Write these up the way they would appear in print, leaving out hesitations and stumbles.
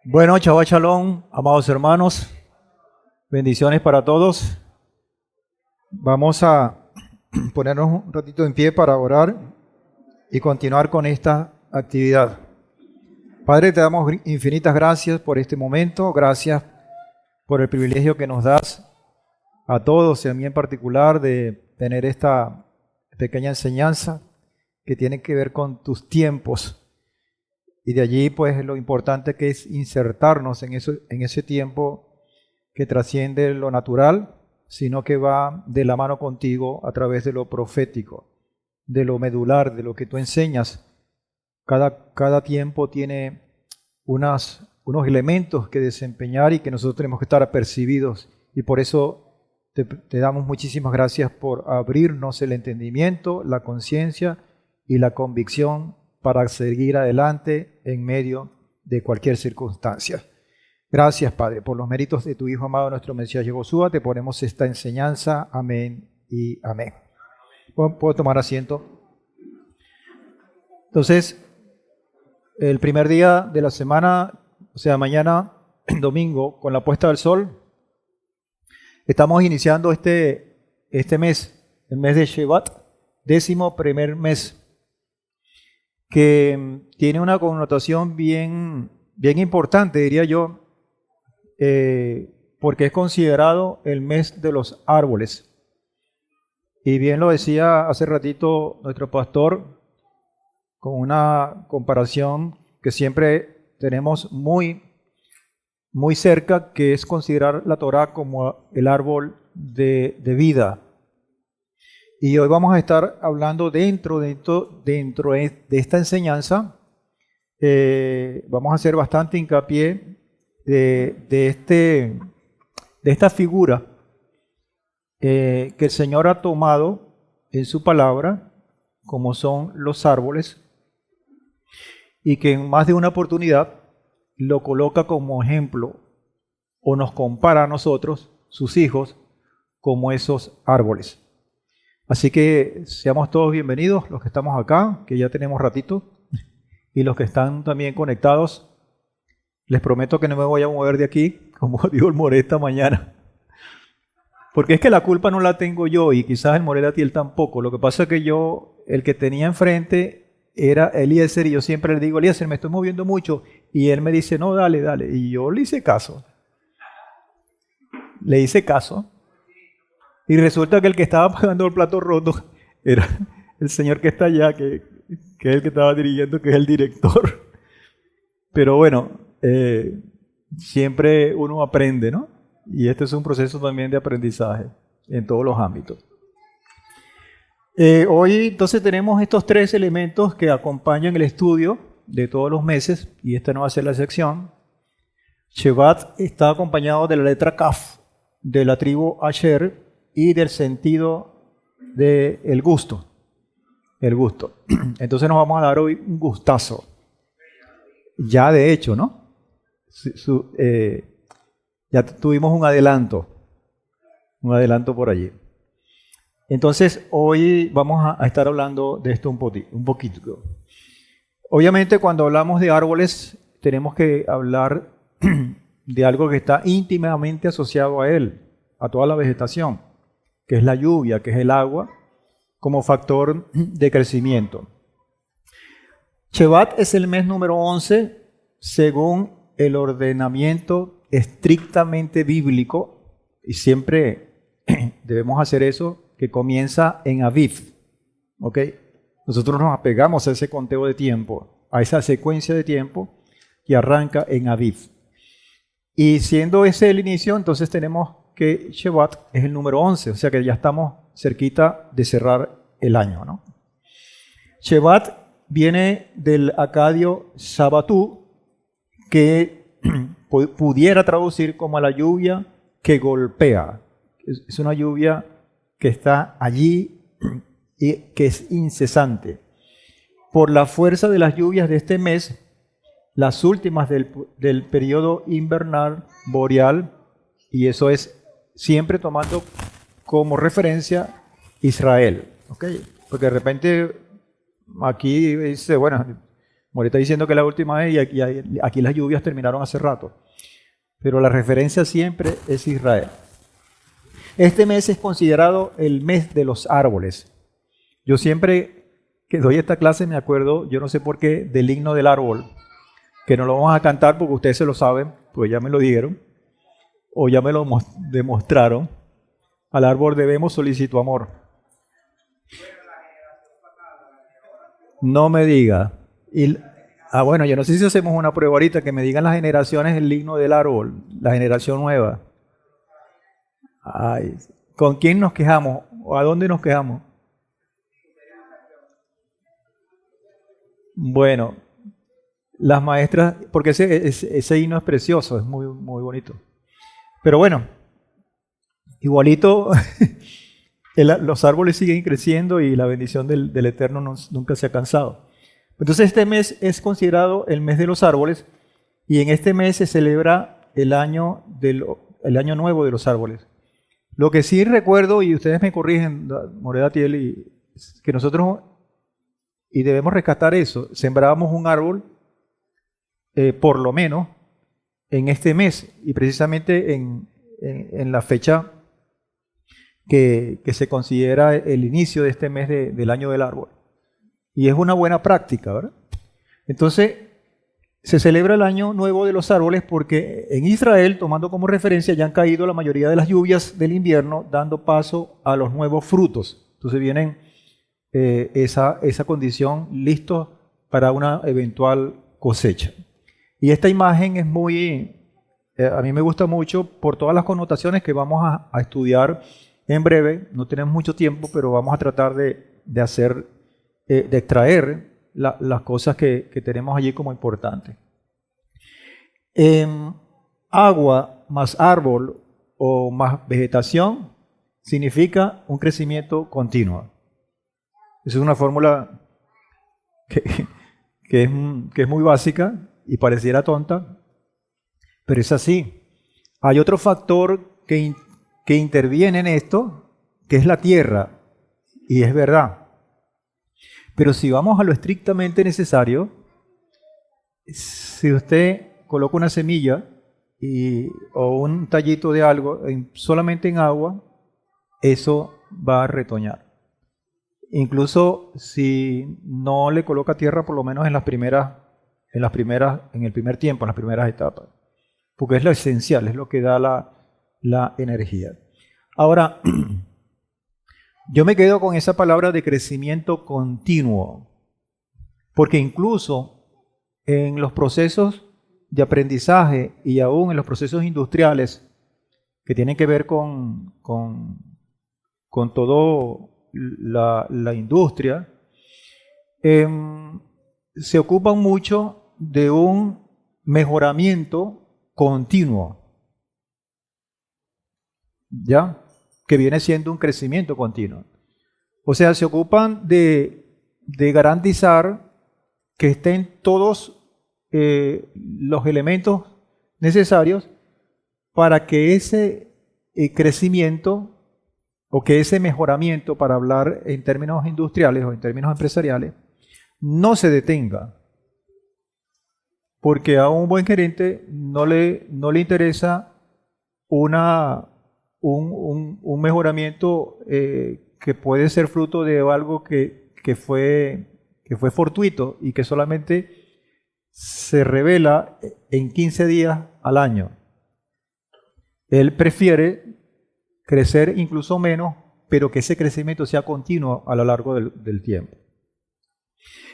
Bueno, Shabbat Shalom, amados hermanos, bendiciones para todos. Vamos a ponernos un ratito en pie para orar y continuar con esta actividad. Padre, te damos infinitas gracias por este momento, gracias por el privilegio que nos das a todos y a mí en particular de tener esta pequeña enseñanza que tiene que ver con tus tiempos. Y de allí, pues, lo importante que es insertarnos en ese tiempo que trasciende lo natural, sino que va de la mano contigo a través de lo profético, de lo medular, de lo que tú enseñas. Cada tiempo tiene unos elementos que desempeñar y que nosotros tenemos que estar apercibidos. Y por eso te damos muchísimas gracias por abrirnos el entendimiento, la conciencia y la convicción para seguir adelante en medio de cualquier circunstancia. Gracias, Padre, por los méritos de tu Hijo amado, nuestro Mesías Yehoshua, te ponemos esta enseñanza. Amén y amén. ¿Puedo tomar asiento? Entonces, el primer día de la semana, o sea, mañana, domingo, con la puesta del sol, estamos iniciando este mes, el mes de Shevat, 11º mes, que tiene una connotación bien importante, diría yo, porque es considerado el mes de los árboles. Y bien lo decía hace ratito nuestro pastor, con una comparación que siempre tenemos muy cerca, que es considerar la Torá como el árbol de vida. Y hoy vamos a estar hablando dentro de esta enseñanza, vamos a hacer bastante hincapié de esta figura que el Señor ha tomado en su palabra, como son los árboles, y que en más de una oportunidad lo coloca como ejemplo o nos compara a nosotros, sus hijos, como esos árboles. Así que seamos todos bienvenidos, los que estamos acá, que ya tenemos ratito, y los que están también conectados. Les prometo que no me voy a mover de aquí, como dijo el More esta mañana. Porque es que la culpa no la tengo yo, y quizás el More él tampoco. Lo que pasa es que yo, el que tenía enfrente era Eliezer, y yo siempre le digo, Eliezer, me estoy moviendo mucho, y él me dice, no, dale, y yo le hice caso. Y resulta que el que estaba pagando el plato roto era el señor que está allá, que es el que estaba dirigiendo, que es el director. Pero bueno, siempre uno aprende, ¿no? Y este es un proceso también de aprendizaje en todos los ámbitos. Hoy entonces tenemos estos 3 elementos que acompañan el estudio de todos los meses, y esta no va a ser la excepción. Shevat está acompañado de la letra Kaf, de la tribu Asher, y del sentido del gusto. El gusto. Entonces nos vamos a dar hoy un gustazo. Ya de hecho, ¿no? Ya tuvimos un adelanto por allí. Entonces hoy vamos a estar hablando de esto un poquito. Obviamente cuando hablamos de árboles tenemos que hablar de algo que está íntimamente asociado a él, a toda la vegetación, que es la lluvia, que es el agua, como factor de crecimiento. Shevat es el mes número 11 según el ordenamiento estrictamente bíblico, y siempre debemos hacer eso, que comienza en Aviv. ¿Ok? Nosotros nos apegamos a ese conteo de tiempo, a esa secuencia de tiempo que arranca en Aviv. Y siendo ese el inicio, entonces tenemos que Shevat es el número 11, o sea que ya estamos cerquita de cerrar el año, ¿no? Shevat viene del acadio Sabatú, que pudiera traducir como la lluvia que golpea. Es una lluvia que está allí y que es incesante. Por la fuerza de las lluvias de este mes, las últimas del periodo invernal boreal, y eso es siempre tomando como referencia Israel, ¿ok? Porque de repente aquí dice, bueno, More está diciendo que es la última vez y aquí las lluvias terminaron hace rato. Pero la referencia siempre es Israel. Este mes es considerado el mes de los árboles. Yo siempre que doy esta clase me acuerdo, yo no sé por qué, del himno del árbol, que no lo vamos a cantar porque ustedes se lo saben, pues ya me lo dijeron, o ya me lo demostraron. Al árbol debemos solicitar amor. No me diga. Bueno, yo no sé si hacemos una prueba ahorita, que me digan las generaciones el himno del árbol, la generación nueva. Ay, ¿con quién nos quejamos? ¿O a dónde nos quejamos? Bueno, las maestras, porque ese himno es precioso, es muy, muy bonito. Pero bueno, igualito, los árboles siguen creciendo y la bendición del Eterno nunca se ha cansado. Entonces este mes es considerado el mes de los árboles y en este mes se celebra el año nuevo de los árboles. Lo que sí recuerdo, y ustedes me corrigen, Moreda Tiel, que nosotros, y debemos rescatar eso, sembrábamos un árbol, por lo menos, en este mes, y precisamente en la fecha que se considera el inicio de este mes del año del árbol. Y es una buena práctica, ¿verdad? Entonces, se celebra el año nuevo de los árboles porque en Israel, tomando como referencia, ya han caído la mayoría de las lluvias del invierno, dando paso a los nuevos frutos. Entonces vienen esa condición listos para una eventual cosecha. Y esta imagen es a mí me gusta mucho por todas las connotaciones que vamos a estudiar en breve. No tenemos mucho tiempo, pero vamos a tratar de extraer las cosas que tenemos allí como importantes. Agua más árbol o más vegetación significa un crecimiento continuo. Esa es una fórmula que es muy básica y pareciera tonta, pero es así. Hay otro factor que interviene en esto, que es la tierra, y es verdad. Pero si vamos a lo estrictamente necesario, si usted coloca una semilla o un tallito de algo solamente en agua, eso va a retoñar. Incluso si no le coloca tierra, por lo menos en el primer tiempo, en las primeras etapas. Porque es lo esencial, es lo que da la energía. Ahora, yo me quedo con esa palabra de crecimiento continuo, porque incluso en los procesos de aprendizaje y aún en los procesos industriales que tienen que ver con toda la industria, se ocupan mucho de un mejoramiento continuo, ¿ya? Que viene siendo un crecimiento continuo. O sea, se ocupan de garantizar que estén todos los elementos necesarios para que ese crecimiento o que ese mejoramiento, para hablar en términos industriales o en términos empresariales, no se detenga. Porque a un buen gerente no le interesa un mejoramiento que puede ser fruto de algo que fue fortuito y que solamente se revela en 15 días al año. Él prefiere crecer incluso menos, pero que ese crecimiento sea continuo a lo largo del tiempo.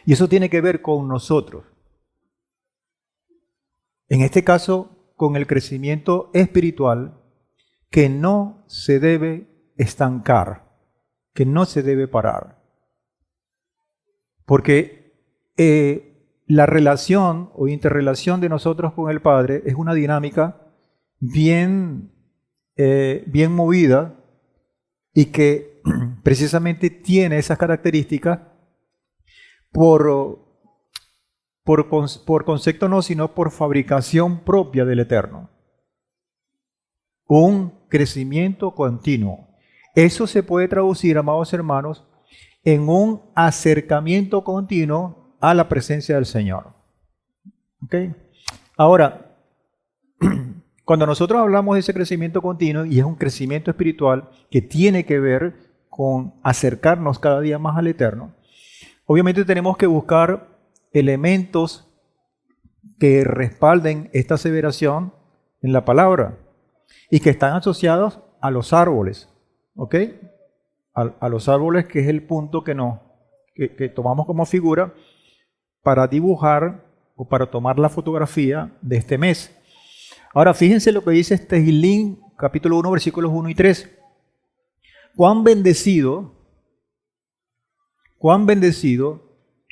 Y eso tiene que ver con nosotros. En este caso, con el crecimiento espiritual, que no se debe estancar, que no se debe parar. Porque la relación o interrelación de nosotros con el Padre es una dinámica bien movida y que precisamente tiene esas características por concepto no, sino por fabricación propia del Eterno. Un crecimiento continuo. Eso se puede traducir, amados hermanos, en un acercamiento continuo a la presencia del Señor. ¿Ok? Ahora, cuando nosotros hablamos de ese crecimiento continuo, y es un crecimiento espiritual que tiene que ver con acercarnos cada día más al Eterno, obviamente tenemos que buscar elementos que respalden esta aseveración en la palabra y que están asociados a los árboles, ¿ok? A los árboles, que es el punto que tomamos como figura para dibujar o para tomar la fotografía de este mes. Ahora fíjense lo que dice Tehillim, capítulo 1, versículos 1 y 3. Cuán bendecido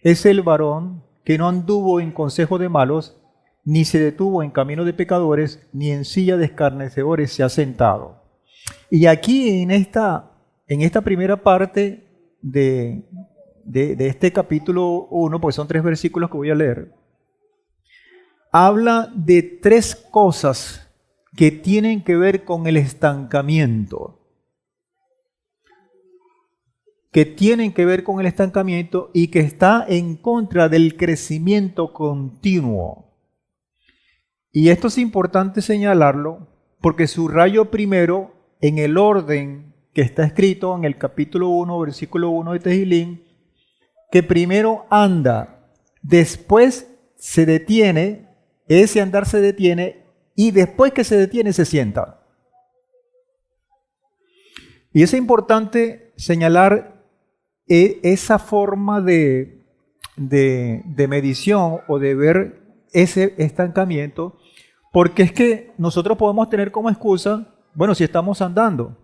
es el varón que no anduvo en consejo de malos, ni se detuvo en camino de pecadores, ni en silla de escarnecedores se ha sentado. Y aquí en esta primera parte de este capítulo 1, porque son 3 versículos que voy a leer, habla de 3 cosas que tienen que ver con el estancamiento. Y que está en contra del crecimiento continuo. Y esto es importante señalarlo porque subrayo primero en el orden que está escrito en el capítulo 1, versículo 1 de Tehillim, que primero anda, después se detiene, ese andar se detiene, y después que se detiene se sienta. Y es importante señalar esa forma de medición o de ver ese estancamiento, porque es que nosotros podemos tener como excusa, bueno, si estamos andando,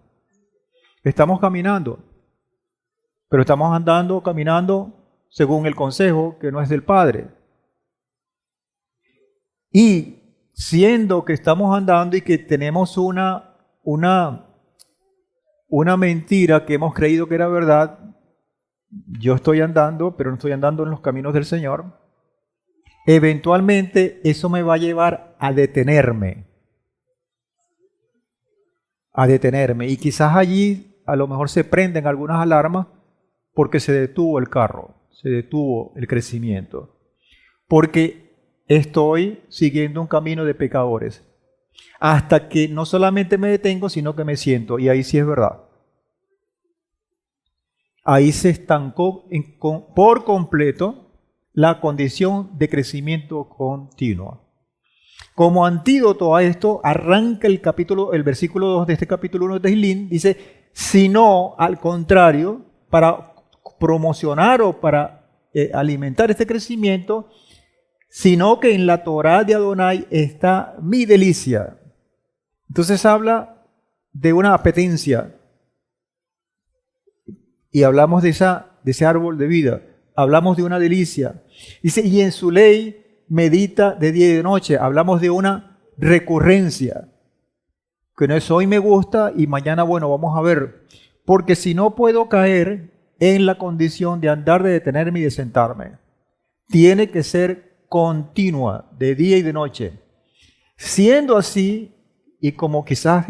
estamos caminando, pero estamos andando, caminando según el consejo que no es del Padre. Y siendo que estamos andando y que tenemos una mentira que hemos creído que era verdad, yo estoy andando, pero no estoy andando en los caminos del Señor, eventualmente eso me va a llevar a detenerme. Y quizás allí a lo mejor se prenden algunas alarmas porque se detuvo el carro, se detuvo el crecimiento. Porque estoy siguiendo un camino de pecadores. Hasta que no solamente me detengo, sino que me siento. Y ahí sí es verdad. Ahí se estancó por completo la condición de crecimiento continuo. Como antídoto a esto, arranca el versículo 2 de este capítulo 1 de Tehillim, dice, sino al contrario, para promocionar o para alimentar este crecimiento, sino que en la Torá de Adonai está mi delicia. Entonces habla de una apetencia. Y hablamos de ese árbol de vida. Hablamos de una delicia. Dice, y en su ley medita de día y de noche. Hablamos de una recurrencia. Que no es hoy me gusta y mañana, bueno, vamos a ver. Porque si no puedo caer en la condición de andar, de detenerme y de sentarme. Tiene que ser continua, de día y de noche. Siendo así, y como quizás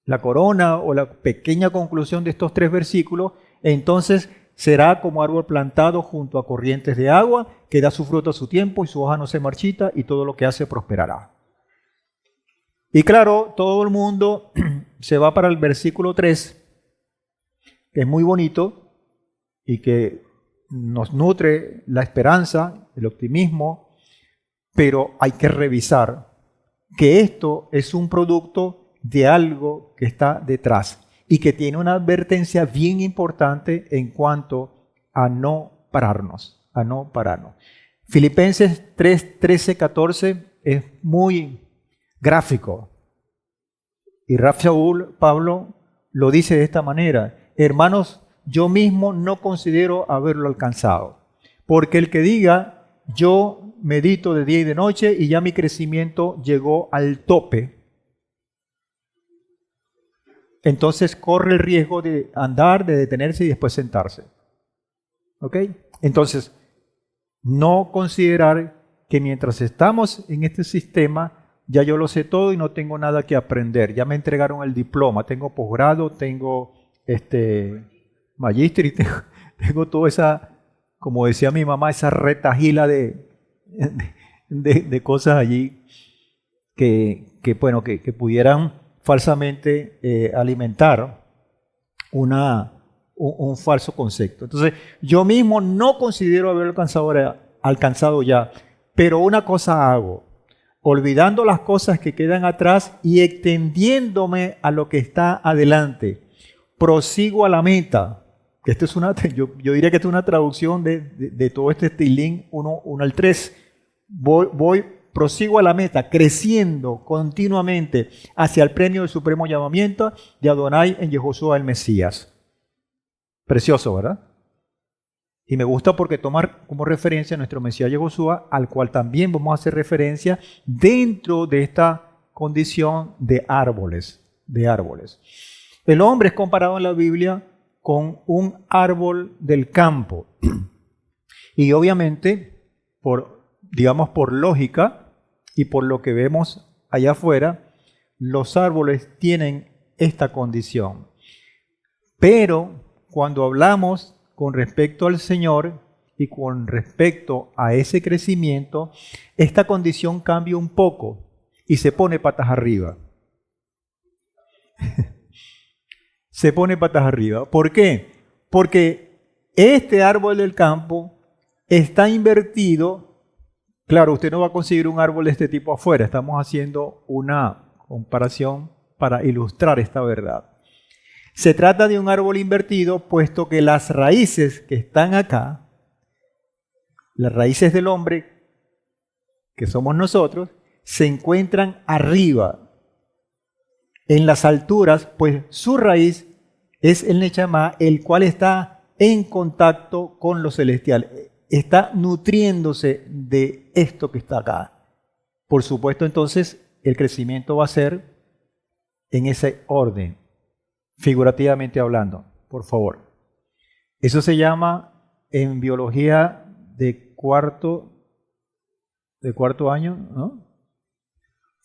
la corona o la pequeña conclusión de estos 3 versículos, entonces será como árbol plantado junto a corrientes de agua, que da su fruto a su tiempo y su hoja no se marchita y todo lo que hace prosperará. Y claro, todo el mundo se va para el versículo 3, que es muy bonito y que nos nutre la esperanza, el optimismo, pero hay que revisar que esto es un producto de algo que está detrás y que tiene una advertencia bien importante en cuanto a no pararnos, Filipenses 3, 13, 14 es muy gráfico. Y Shaul, Pablo, lo dice de esta manera: hermanos, yo mismo no considero haberlo alcanzado, porque el que diga, yo medito de día y de noche y ya mi crecimiento llegó al tope, entonces corre el riesgo de andar, de detenerse y después sentarse. ¿Ok? Entonces, no considerar que mientras estamos en este sistema, ya yo lo sé todo y no tengo nada que aprender. Ya me entregaron el diploma, tengo posgrado, tengo magíster y tengo toda esa, como decía mi mamá, esa retahila de de cosas allí que pudieran falsamente alimentar un falso concepto. Entonces, yo mismo no considero haber alcanzado ya, pero una cosa hago, olvidando las cosas que quedan atrás y extendiéndome a lo que está adelante. Prosigo a la meta. Esto es yo diría que esta es una traducción de todo este Tilín 1 al 3. Prosigo a la meta, creciendo continuamente hacia el premio del supremo llamamiento de Adonai en Yehoshua el Mesías. Precioso, ¿verdad? Y me gusta porque tomar como referencia a nuestro Mesías Yehoshua, al cual también vamos a hacer referencia dentro de esta condición de árboles. El hombre es comparado en la Biblia con un árbol del campo. Y obviamente, por lógica y por lo que vemos allá afuera, los árboles tienen esta condición. Pero cuando hablamos con respecto al Señor y con respecto a ese crecimiento, esta condición cambia un poco y se pone patas arriba. Se pone patas arriba. ¿Por qué? Porque este árbol del campo está invertido. Claro, usted no va a conseguir un árbol de este tipo afuera. Estamos haciendo una comparación para ilustrar esta verdad. Se trata de un árbol invertido, puesto que las raíces que están acá, las raíces del hombre, que somos nosotros, se encuentran arriba, en las alturas, pues su raíz es el Neshama, el cual está en contacto con lo celestial. Está nutriéndose de esto que está acá. Por supuesto, entonces, el crecimiento va a ser en ese orden, figurativamente hablando, por favor. Eso se llama en biología de cuarto año, ¿no?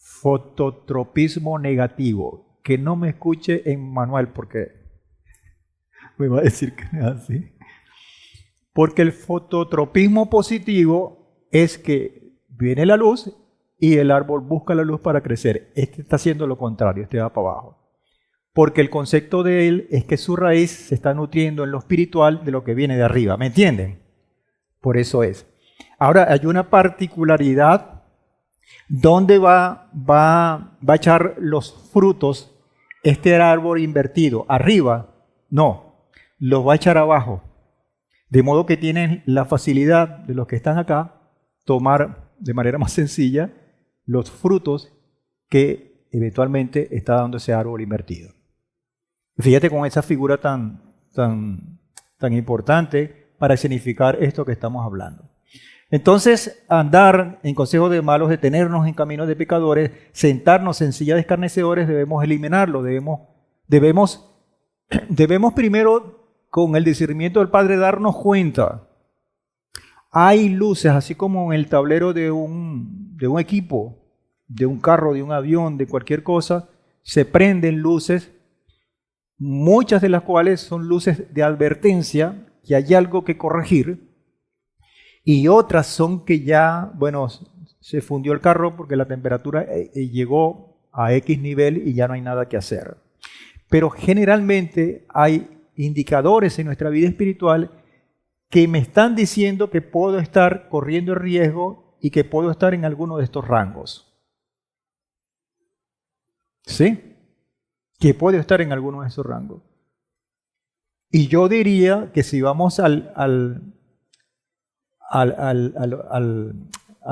Fototropismo negativo. Que no me escuche en manual porque me va a decir que es así. Porque el fototropismo positivo es que viene la luz y el árbol busca la luz para crecer. Este está haciendo lo contrario, este va para abajo. Porque el concepto de él es que su raíz se está nutriendo en lo espiritual de lo que viene de arriba. ¿Me entienden? Por eso es. Ahora hay una particularidad donde va a echar los frutos este árbol invertido. Arriba, no, los va a echar abajo. De modo que tienen la facilidad de los que están acá tomar de manera más sencilla los frutos que eventualmente está dando ese árbol invertido. Fíjate con esa figura tan importante para significar esto que estamos hablando. Entonces, andar en consejos de malos, detenernos en caminos de pecadores, sentarnos en sillas de escarnecedores, debemos eliminarlo. Debemos primero, con el discernimiento del Padre, darnos cuenta. Hay luces, así como en el tablero de un equipo, de un carro, de un avión, de cualquier cosa, se prenden luces, muchas de las cuales son luces de advertencia, que hay algo que corregir, y otras son que ya, se fundió el carro porque la temperatura llegó a X nivel y ya no hay nada que hacer. Pero generalmente hay indicadores en nuestra vida espiritual que me están diciendo que puedo estar corriendo el riesgo y que puedo estar en alguno de estos rangos. ¿Sí? Que puedo estar en alguno de esos rangos. Y yo diría que si vamos al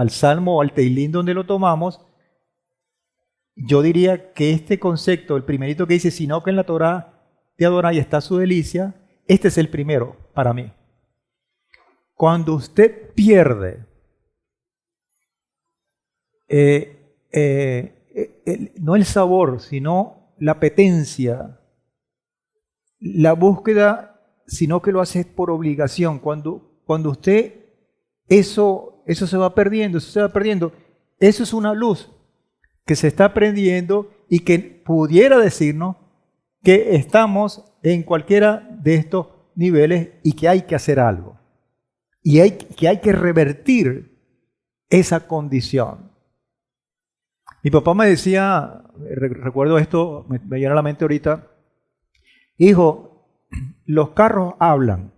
Salmo o al Teilín donde lo tomamos, yo diría que este concepto, el primerito que dice, sino que en la Torá de Adonai está su delicia, este es el primero para mí. Cuando usted pierde no el sabor, sino la apetencia, la búsqueda, sino que lo hace por obligación. Cuando usted eso se va perdiendo, eso es una luz que se está prendiendo y que pudiera decirnos que estamos en cualquiera de estos niveles y que hay que hacer algo. Y que hay que revertir esa condición. Mi papá me decía, recuerdo esto, me viene a la mente ahorita, hijo, los carros hablan.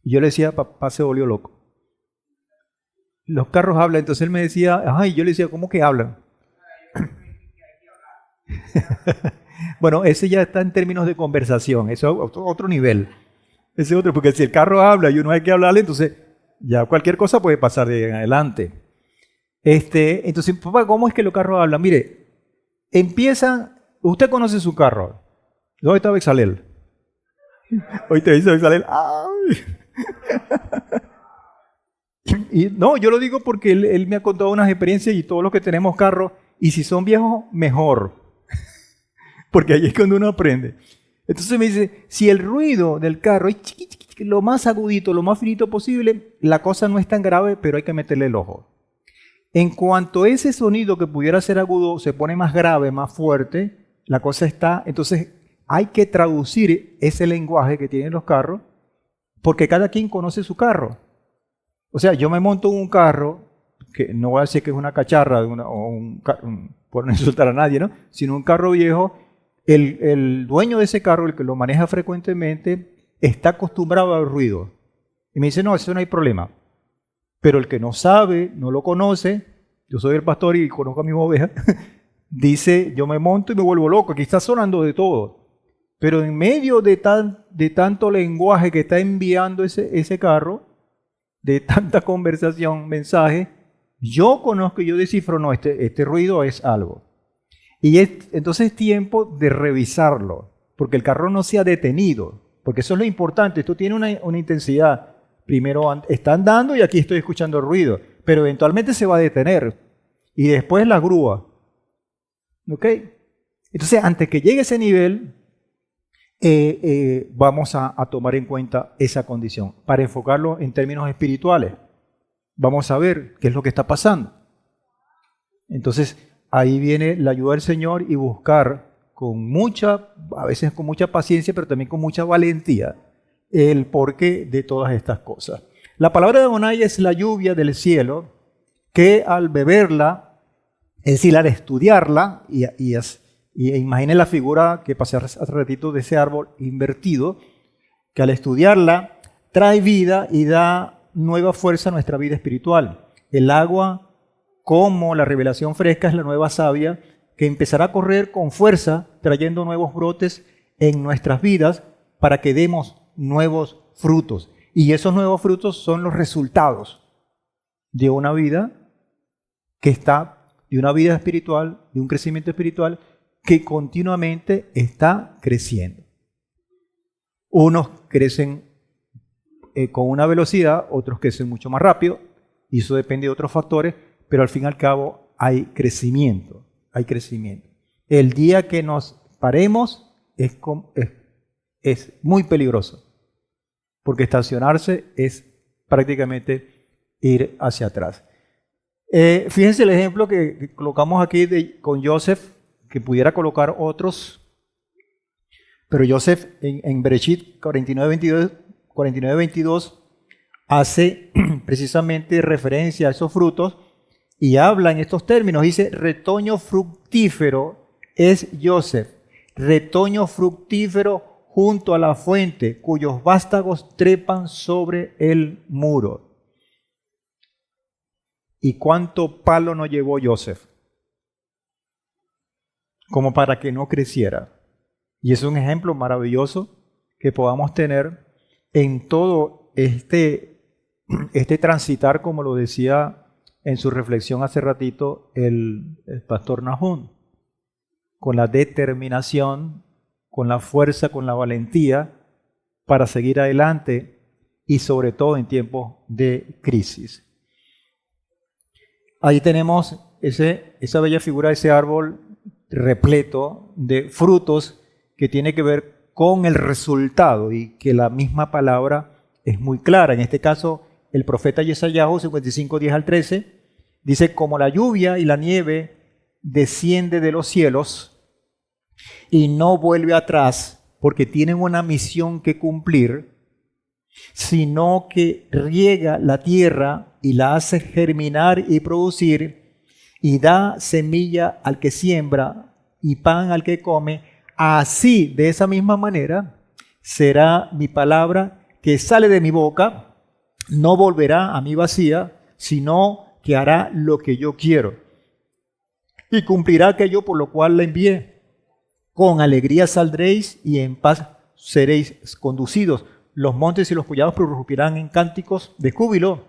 Y yo le decía, papá se volvió loco. Los carros hablan, entonces él me decía, ay, yo le decía, ¿cómo que hablan? Bueno, ese ya está en términos de conversación, eso es otro nivel. Ese otro, porque si el carro habla y uno hay que hablarle, entonces ya cualquier cosa puede pasar de en adelante. Entonces, papá, ¿cómo es que los carros hablan? Mire, empiezan, usted conoce su carro. ¿Dónde está Bexalel? Hoy te dice Bexalel, ¡ay! Y no, yo lo digo porque él me ha contado unas experiencias y todos los que tenemos carros, y si son viejos, mejor. Porque ahí es cuando uno aprende. Entonces me dice, si el ruido del carro es lo más agudito, lo más finito posible, la cosa no es tan grave, pero hay que meterle el ojo. En cuanto ese sonido que pudiera ser agudo se pone más grave, más fuerte, la cosa está... Entonces hay que traducir ese lenguaje que tienen los carros, porque cada quien conoce su carro. O sea, yo me monto en un carro, que no voy a decir que es una cacharra por no insultar a nadie, ¿no? Sino un carro viejo. El dueño de ese carro, el que lo maneja frecuentemente, está acostumbrado al ruido. Y me dice, no, eso no hay problema. Pero el que no sabe, no lo conoce, yo soy el pastor y conozco a mi oveja, dice, yo me monto y me vuelvo loco, aquí está sonando de todo. Pero en medio de tanto lenguaje que está enviando ese carro, de tanta conversación, mensaje, yo conozco y yo descifro, no, este ruido es algo. Y entonces es tiempo de revisarlo, porque el carro no se ha detenido, porque eso es lo importante, esto tiene una intensidad. Primero está andando y aquí estoy escuchando el ruido, pero eventualmente se va a detener. Y después la grúa. ¿Ok? Entonces, antes que llegue ese nivel, vamos a tomar en cuenta esa condición. Para enfocarlo en términos espirituales, vamos a ver qué es lo que está pasando. Entonces, ahí viene la ayuda del Señor y buscar a veces con mucha paciencia, pero también con mucha valentía, el porqué de todas estas cosas. La palabra de Adonai es la lluvia del cielo, que al beberla, es decir, al estudiarla, y imaginen la figura que pasé hace ratito de ese árbol invertido, que al estudiarla trae vida y da nueva fuerza a nuestra vida espiritual. El agua, como la revelación fresca, es la nueva savia que empezará a correr con fuerza, trayendo nuevos brotes en nuestras vidas para que demos nuevos frutos. Y esos nuevos frutos son los resultados de una vida de una vida espiritual, de un crecimiento espiritual que continuamente está creciendo. Unos crecen con una velocidad, otros crecen mucho más rápido, y eso depende de otros factores, pero al fin y al cabo hay crecimiento, hay crecimiento. El día que nos paremos es muy peligroso, porque estacionarse es prácticamente ir hacia atrás. Fíjense el ejemplo que colocamos aquí con Joseph, que pudiera colocar otros, pero Joseph en Bereshit 49:22 hace precisamente referencia a esos frutos y habla en estos términos. Dice, retoño fructífero es Joseph, retoño fructífero junto a la fuente, cuyos vástagos trepan sobre el muro. ¿Y cuánto palo no llevó Joseph? Como para que no creciera. Y es un ejemplo maravilloso que podamos tener en todo este transitar, como lo decía en su reflexión hace ratito el pastor Nahum, con la determinación, con la fuerza, con la valentía para seguir adelante y sobre todo en tiempos de crisis. Ahí tenemos esa bella figura de ese árbol repleto de frutos que tiene que ver con el resultado y que la misma palabra es muy clara. En este caso, el profeta Yesayahu 55:10-13 dice, como la lluvia y la nieve desciende de los cielos y no vuelve atrás porque tienen una misión que cumplir, sino que riega la tierra y la hace germinar y producir, y da semilla al que siembra y pan al que come, así, de esa misma manera, será mi palabra que sale de mi boca, no volverá a mí vacía, sino que hará lo que yo quiero y cumplirá aquello por lo cual la envié. Con alegría saldréis y en paz seréis conducidos. Los montes y los collados prorrumpirán en cánticos de júbilo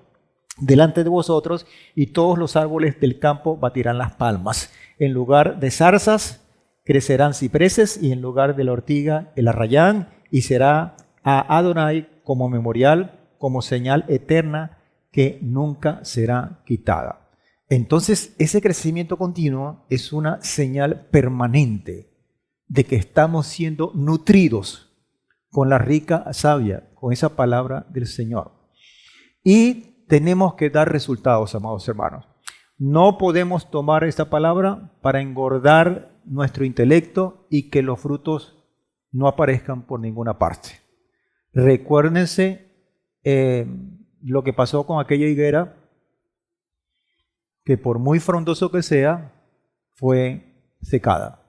delante de vosotros, y todos los árboles del campo batirán las palmas. En lugar de zarzas crecerán cipreses, y en lugar de la ortiga el arrayán, y será a Adonai como memorial, como señal eterna que nunca será quitada. Entonces, ese crecimiento continuo es una señal permanente de que estamos siendo nutridos con la rica savia, con esa palabra del Señor. Y tenemos que dar resultados, amados hermanos. No podemos tomar esta palabra para engordar nuestro intelecto y que los frutos no aparezcan por ninguna parte. Recuérdense lo que pasó con aquella higuera, que por muy frondoso que sea, fue secada,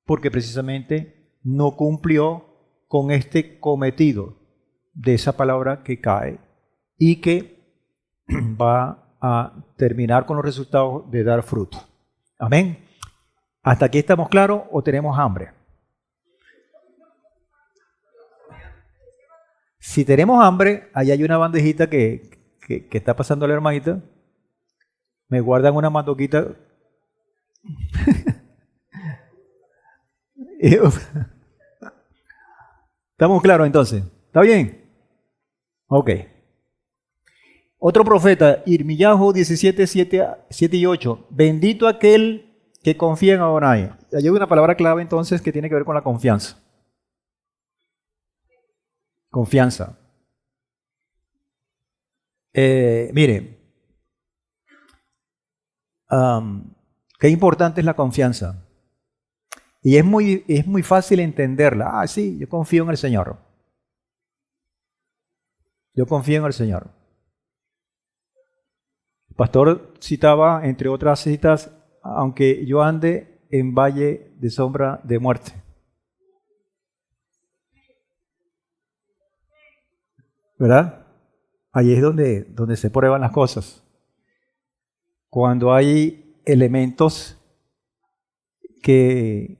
porque precisamente no cumplió con este cometido de esa palabra que cae y que va a terminar con los resultados de dar fruto. Amén. ¿Hasta aquí estamos claros o tenemos hambre? Si tenemos hambre, ahí hay una bandejita que está pasando la hermanita. Me guardan una mandoquita. ¿Estamos claros entonces? ¿Está bien? Ok. Otro profeta, Irmiyahu 17, 7 y 8. Bendito aquel que confía en Adonai. Hay una palabra clave entonces que tiene que ver con la confianza. Confianza. Mire, qué importante es la confianza. Y es muy fácil entenderla. Ah, sí, yo confío en el Señor. Yo confío en el Señor. El pastor citaba, entre otras citas, aunque yo ande en valle de sombra de muerte. ¿Verdad? Ahí es donde se prueban las cosas. Cuando hay elementos que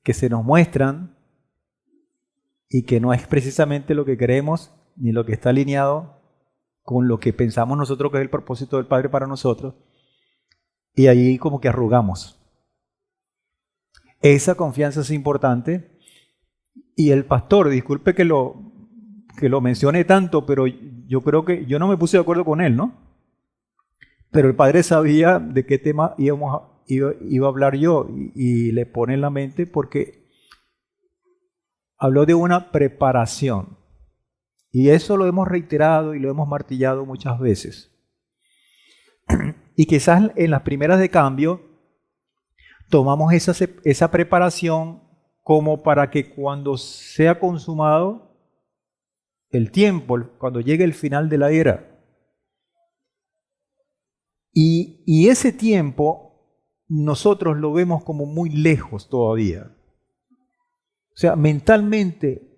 se nos muestran y que no es precisamente lo que queremos ni lo que está alineado con lo que pensamos nosotros que es el propósito del Padre para nosotros, y ahí como que arrugamos. Esa confianza es importante, y el pastor, disculpe que lo mencione tanto, pero yo creo que yo no me puse de acuerdo con él, ¿no? Pero el Padre sabía de qué tema iba a hablar yo, y le pone en la mente porque habló de una preparación. Y eso lo hemos reiterado y lo hemos martillado muchas veces. Y quizás en las primeras de cambio tomamos esa preparación como para que cuando sea consumado el tiempo, cuando llegue el final de la era, y ese tiempo nosotros lo vemos como muy lejos todavía. O sea, mentalmente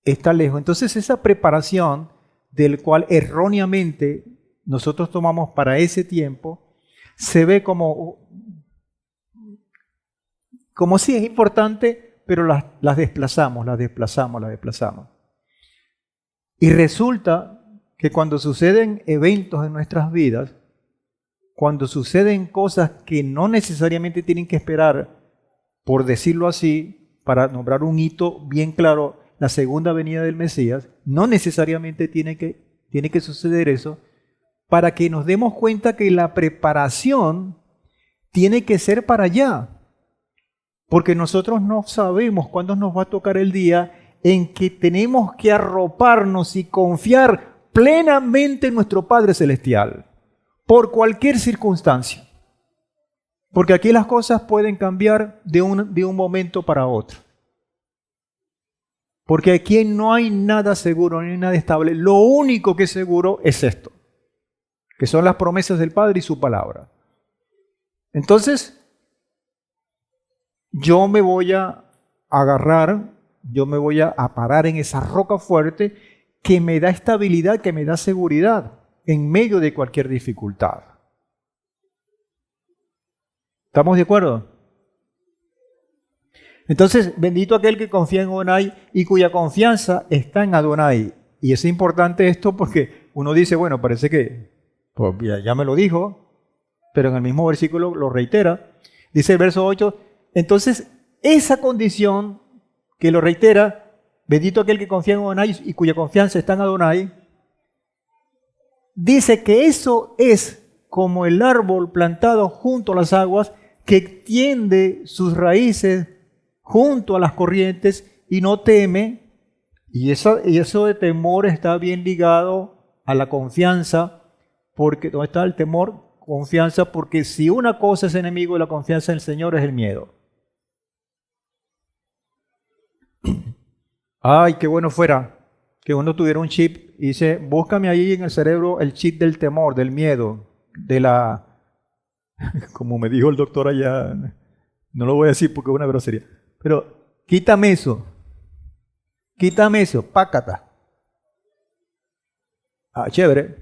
está lejos. Entonces esa preparación del cual erróneamente nosotros tomamos para ese tiempo, se ve como sí es importante, pero las desplazamos. Y resulta que cuando suceden eventos en nuestras vidas, cuando suceden cosas que no necesariamente tienen que esperar, por decirlo así, para nombrar un hito bien claro, la segunda venida del Mesías, no necesariamente tiene que suceder eso, para que nos demos cuenta que la preparación tiene que ser para allá. Porque nosotros no sabemos cuándo nos va a tocar el día en que tenemos que arroparnos y confiar plenamente en nuestro Padre Celestial, por cualquier circunstancia. Porque aquí las cosas pueden cambiar de un momento para otro. Porque aquí no hay nada seguro, no hay nada estable. Lo único que es seguro es esto, que son las promesas del Padre y su palabra. Entonces, yo me voy a agarrar, yo me voy a parar en esa roca fuerte que me da estabilidad, que me da seguridad en medio de cualquier dificultad. ¿Estamos de acuerdo? Entonces, bendito aquel que confía en Adonai y cuya confianza está en Adonai. Y es importante esto porque uno dice, bueno, parece que pues ya me lo dijo, pero en el mismo versículo lo reitera. Dice el verso 8, entonces esa condición que lo reitera, bendito aquel que confía en Adonai y cuya confianza está en Adonai, dice que eso es como el árbol plantado junto a las aguas que extiende sus raíces junto a las corrientes y no teme. Y eso de temor está bien ligado a la confianza, porque ¿dónde está el temor? Confianza, porque si una cosa es enemigo de la confianza en el Señor es el miedo. Ay, qué bueno fuera que uno tuviera un chip y dice, búscame ahí en el cerebro el chip del temor, del miedo, de la... Como me dijo el doctor allá, no lo voy a decir porque es una grosería, pero quítame eso, pácata. Ah, chévere,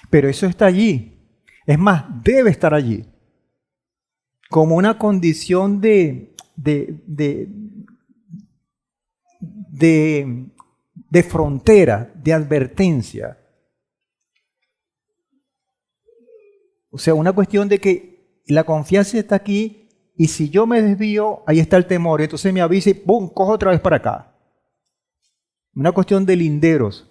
pero eso está allí. Es más, debe estar allí, como una condición de frontera, de advertencia. O sea, una cuestión de que la confianza está aquí y si yo me desvío, ahí está el temor. Entonces me avisa y ¡pum!, cojo otra vez para acá. Una cuestión de linderos.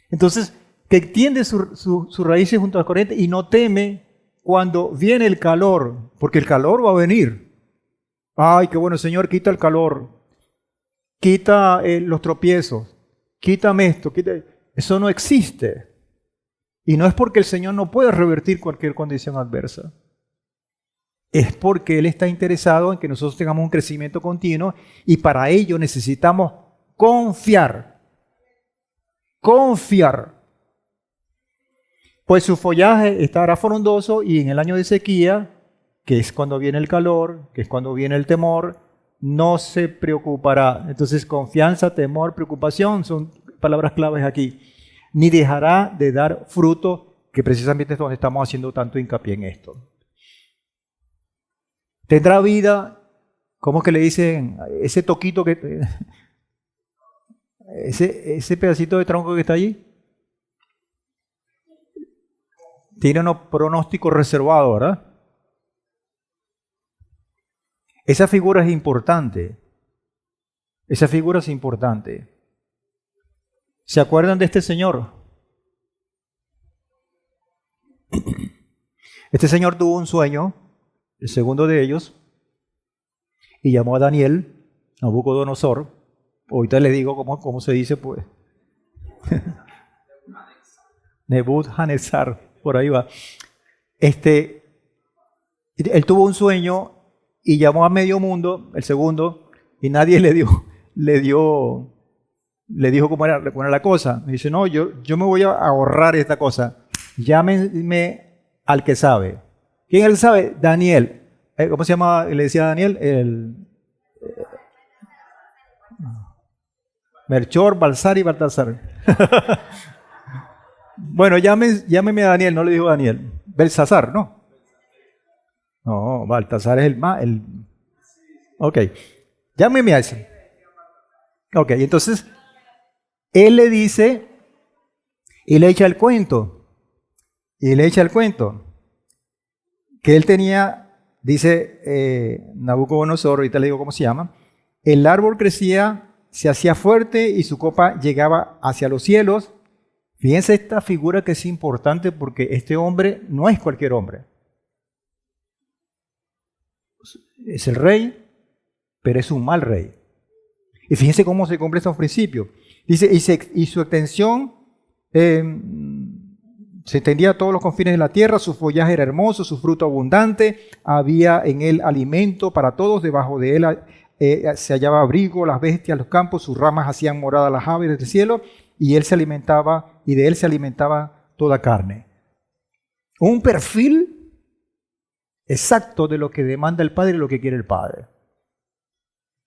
Entonces, que extiende sus raíces junto a las corrientes y no teme cuando viene el calor, porque el calor va a venir. Ay, qué bueno, Señor, quita el calor, quita los tropiezos, quítame esto, eso no existe. Y no es porque el Señor no puede revertir cualquier condición adversa. Es porque Él está interesado en que nosotros tengamos un crecimiento continuo y para ello necesitamos confiar. Confiar. Pues su follaje estará frondoso y en el año de sequía, que es cuando viene el calor, que es cuando viene el temor, no se preocupará. Entonces, confianza, temor, preocupación son palabras claves aquí. Ni dejará de dar fruto, que precisamente es donde estamos haciendo tanto hincapié en esto. Tendrá vida, ¿cómo que le dicen? Ese toquito que... ese pedacito de tronco que está allí. Tiene unos pronósticos reservados, ¿verdad? Esa figura es importante. Esa figura es importante. ¿Se acuerdan de este señor? Este señor tuvo un sueño, el segundo de ellos, y llamó a Daniel, Nabucodonosor. Ahorita le digo cómo se dice, pues. Nebuchadnezzar, por ahí va. Él tuvo un sueño y llamó a medio mundo, el segundo, y nadie le dijo cómo era la cosa. Me dice, no, yo me voy a ahorrar esta cosa. Llámenme al que sabe. ¿Quién es el que sabe? Daniel. ¿Cómo se llama? Le decía a Daniel, Melchor, Balsar y Baltasar. Bueno, llámeme a Daniel, no le dijo Daniel. Belsasar, ¿no? No, Baltasar es el... Ok, llámeme a ese. Ok, entonces, él le dice, y le echa el cuento, que él tenía, dice Nabucodonosor, ahorita le digo cómo se llama, el árbol crecía, se hacía fuerte y su copa llegaba hacia los cielos. Fíjense esta figura que es importante porque este hombre no es cualquier hombre. Es el rey, pero es un mal rey. Y fíjense cómo se cumple estos principios. Dice, y su extensión se extendía a todos los confines de la tierra, su follaje era hermoso, su fruto abundante, había en él alimento para todos, debajo de él se hallaba abrigo, las bestias, los campos, sus ramas hacían morada las aves del cielo, y él se alimentaba, y de él se alimentaba toda carne. Un perfil exacto de lo que demanda el Padre y lo que quiere el Padre.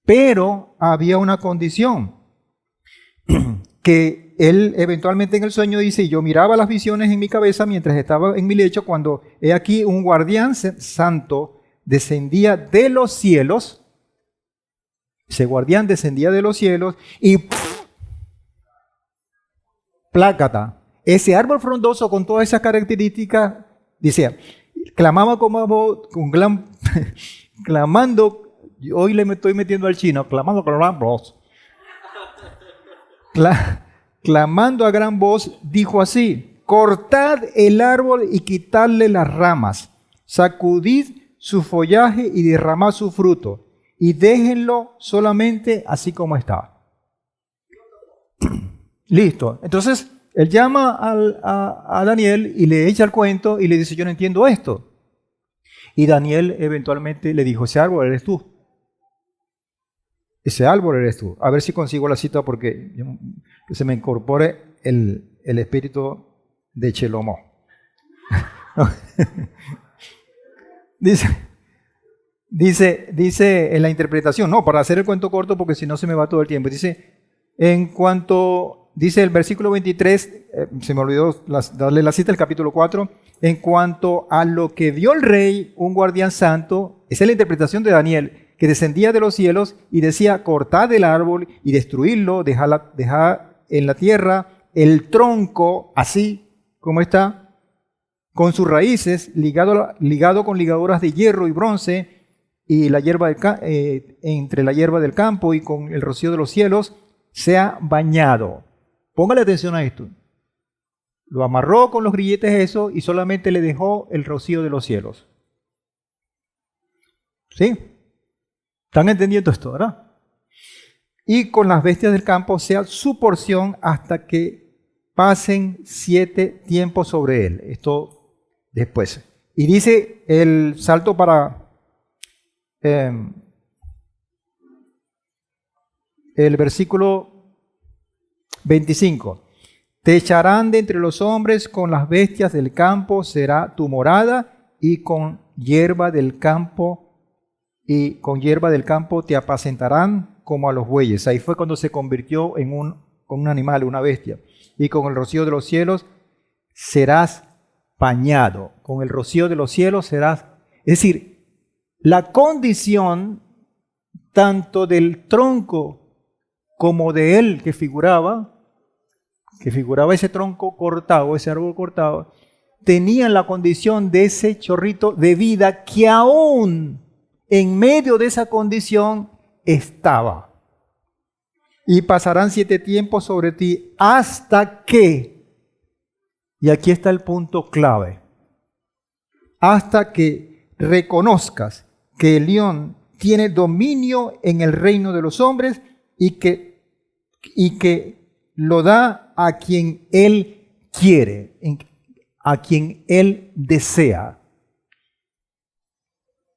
Pero había una condición, que él eventualmente en el sueño dice, yo miraba las visiones en mi cabeza mientras estaba en mi lecho, cuando he aquí un guardián santo descendía de los cielos. Ese guardián descendía de los cielos y plácata. Ese árbol frondoso con todas esas características, decía, clamaba clamando, hoy le estoy metiendo al chino, clamando con gran voz. Clamando a gran voz, dijo así, cortad el árbol y quitadle las ramas, sacudid su follaje y derramad su fruto, y déjenlo solamente así como está. Listo. Entonces, él llama a Daniel y le echa el cuento y le dice, yo no entiendo esto. Y Daniel eventualmente le dijo, ese árbol eres tú. Ese árbol eres tú. A ver si consigo la cita porque que se me incorpore el espíritu de Chelomo. Dice en la interpretación, no, para hacer el cuento corto porque si no se me va todo el tiempo. Dice, dice el versículo 23, se me olvidó darle la cita, el capítulo 4, en cuanto a lo que vio el rey, un guardián santo, esa es la interpretación de Daniel, que descendía de los cielos y decía, cortad el árbol y destruidlo, dejad en la tierra el tronco, así como está, con sus raíces, ligado con ligaduras de hierro y bronce, y la hierba entre la hierba del campo y con el rocío de los cielos, sea bañado. Póngale atención a esto. Lo amarró con los grilletes eso y solamente le dejó el rocío de los cielos. ¿Sí? ¿Están entendiendo esto, verdad? Y con las bestias del campo sea su porción hasta que pasen 7 tiempos sobre él. Esto después. Y dice el salto para el versículo 25. Te echarán de entre los hombres, con las bestias del campo será tu morada, y con hierba del campo te apacentarán como a los bueyes. Ahí fue cuando se convirtió en un animal, una bestia. Y con el rocío de los cielos serás bañado. Con el rocío de los cielos serás... Es decir, la condición tanto del tronco como de él que figuraba ese tronco cortado, ese árbol cortado, tenían la condición de ese chorrito de vida que aún en medio de esa condición estaba. Y pasarán 7 tiempos sobre ti hasta que, y aquí está el punto clave, hasta que reconozcas que el león tiene dominio en el reino de los hombres y que lo da a quien él quiere, a quien él desea.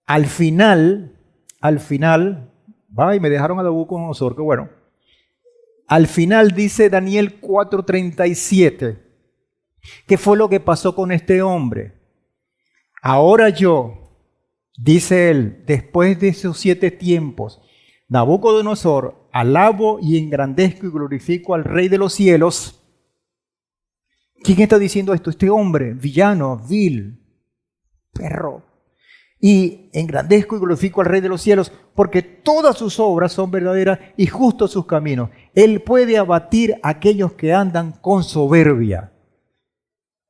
Al final, y me dejaron a Nabucodonosor, que bueno. Al final dice Daniel 4:37, ¿qué fue lo que pasó con este hombre? Ahora yo, dice él, después de esos 7 tiempos, Nabucodonosor, alabo y engrandezco y glorifico al Rey de los cielos. ¿Quién está diciendo esto? Este hombre, villano, vil, perro. Y engrandezco y glorifico al Rey de los cielos, porque todas sus obras son verdaderas y justos sus caminos. Él puede abatir a aquellos que andan con soberbia.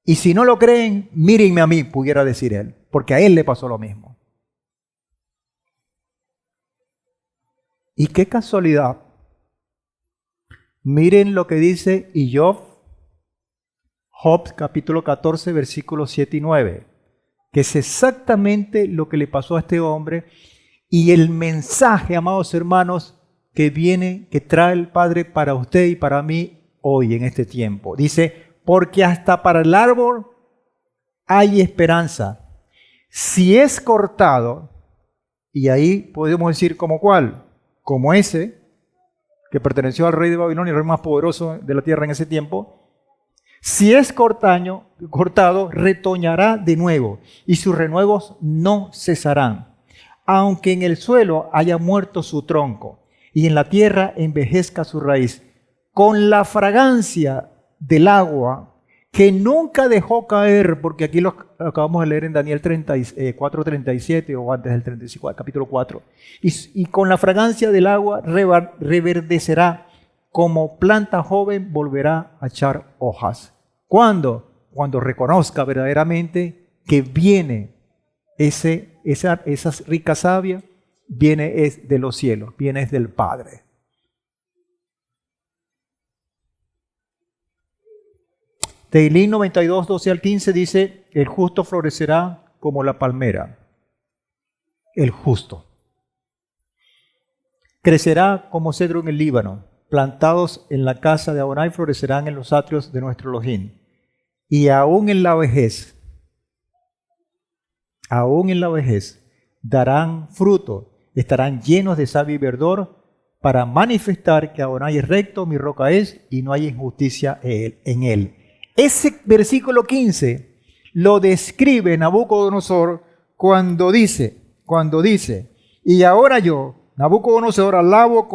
Y si no lo creen, mírenme a mí, pudiera decir él, porque a él le pasó lo mismo. Y qué casualidad. Miren lo que dice Job capítulo 14, versículos 7 y 9. Que es exactamente lo que le pasó a este hombre y el mensaje, amados hermanos, que trae el Padre para usted y para mí hoy en este tiempo. Dice, porque hasta para el árbol hay esperanza. Si es cortado, y ahí podemos decir como cuál, como ese, que perteneció al rey de Babilonia, el rey más poderoso de la tierra en ese tiempo, si es cortado, retoñará de nuevo, y sus renuevos no cesarán. Aunque en el suelo haya muerto su tronco, y en la tierra envejezca su raíz, con la fragancia del agua que nunca dejó caer, porque aquí lo acabamos de leer en Daniel 4:37 o antes del 34, capítulo 4, y con la fragancia del agua reverdecerá, como planta joven volverá a echar hojas. ¿Cuándo? Cuando reconozca verdaderamente que viene esa rica savia, viene es de los cielos, viene es del Padre. Teilín 92, 12 al 15 dice, el justo florecerá como la palmera. El justo. Crecerá como cedro en el Líbano. Plantados en la casa de Adonai florecerán en los atrios de nuestro Elohim. Y aún en la vejez, darán fruto, estarán llenos de savia y verdor, para manifestar que Adonai es recto, mi roca es, y no hay injusticia en él. Ese versículo 15 lo describe Nabucodonosor cuando dice, y ahora yo, Nabucodonosor, alabo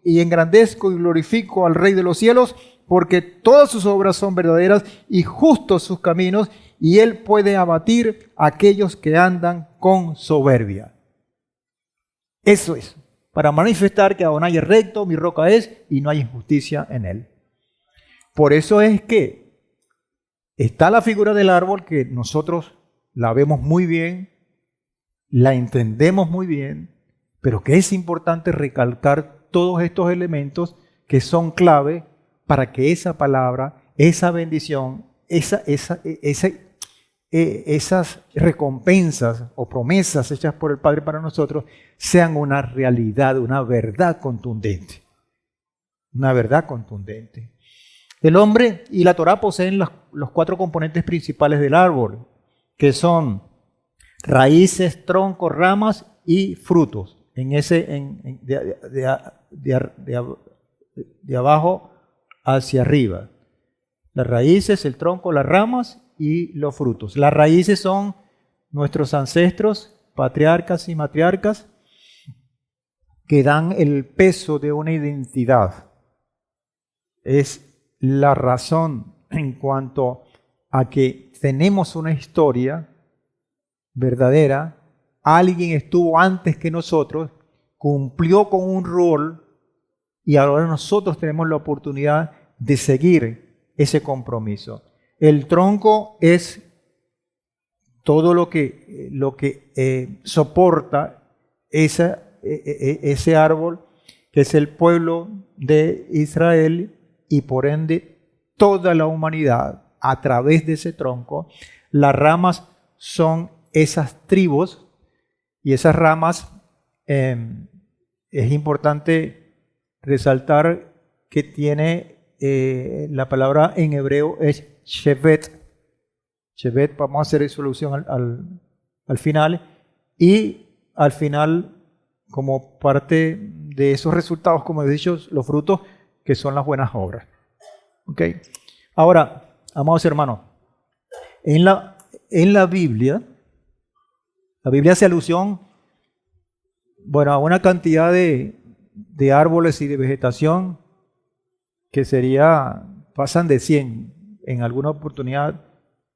y engrandezco y glorifico al Rey de los cielos, porque todas sus obras son verdaderas y justos sus caminos, y él puede abatir a aquellos que andan con soberbia. Eso es, para manifestar que Adonai es recto, mi roca es, y no hay injusticia en él. Por eso es que está la figura del árbol, que nosotros la vemos muy bien, la entendemos muy bien, pero que es importante recalcar todos estos elementos que son clave para que esa palabra, esa bendición, esas recompensas o promesas hechas por el Padre para nosotros sean una realidad, una verdad contundente. Una verdad contundente. El hombre y la Torá poseen los 4 componentes principales del árbol, que son raíces, troncos, ramas y frutos. De abajo hacia arriba. Las raíces, el tronco, las ramas y los frutos. Las raíces son nuestros ancestros, patriarcas y matriarcas, que dan el peso de una identidad. Es la razón en cuanto a que tenemos una historia verdadera. Alguien estuvo antes que nosotros, cumplió con un rol y ahora nosotros tenemos la oportunidad de seguir ese compromiso. El tronco es todo lo que soporta ese árbol, que es el pueblo de Israel, y por ende toda la humanidad a través de ese tronco. Las ramas son esas tribus, y esas ramas es importante resaltar que tiene la palabra en hebreo es shevet. Shevet, vamos a hacer solución al final, y al final, como parte de esos resultados, como he dicho, los frutos, que son las buenas obras. ¿Ok? Ahora, amados hermanos, en la Biblia hace alusión, a una cantidad de árboles y de vegetación que pasan de 100 en alguna oportunidad,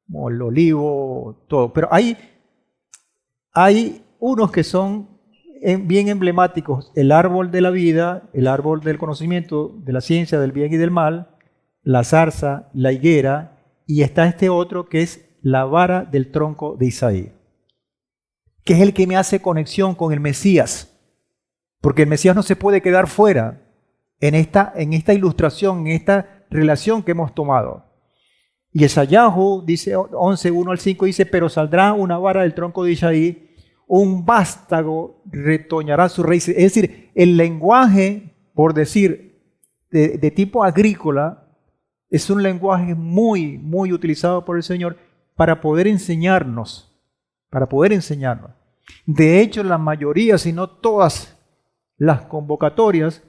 como el olivo, todo. Pero hay unos que son bien emblemáticos: el árbol de la vida, el árbol del conocimiento, de la ciencia, del bien y del mal, la zarza, la higuera, y está este otro que es la vara del tronco de Isaí, que es el que me hace conexión con el Mesías, porque el Mesías no se puede quedar fuera en esta ilustración, en esta relación que hemos tomado. Y Yesayahu dice 11:1 al 5, dice: pero saldrá una vara del tronco de Isaí, un vástago retoñará su raíz. Es decir, el lenguaje, por decir, de tipo agrícola, es un lenguaje muy, muy utilizado por el Señor para poder enseñarnos. De hecho, la mayoría, si no todas las convocatorias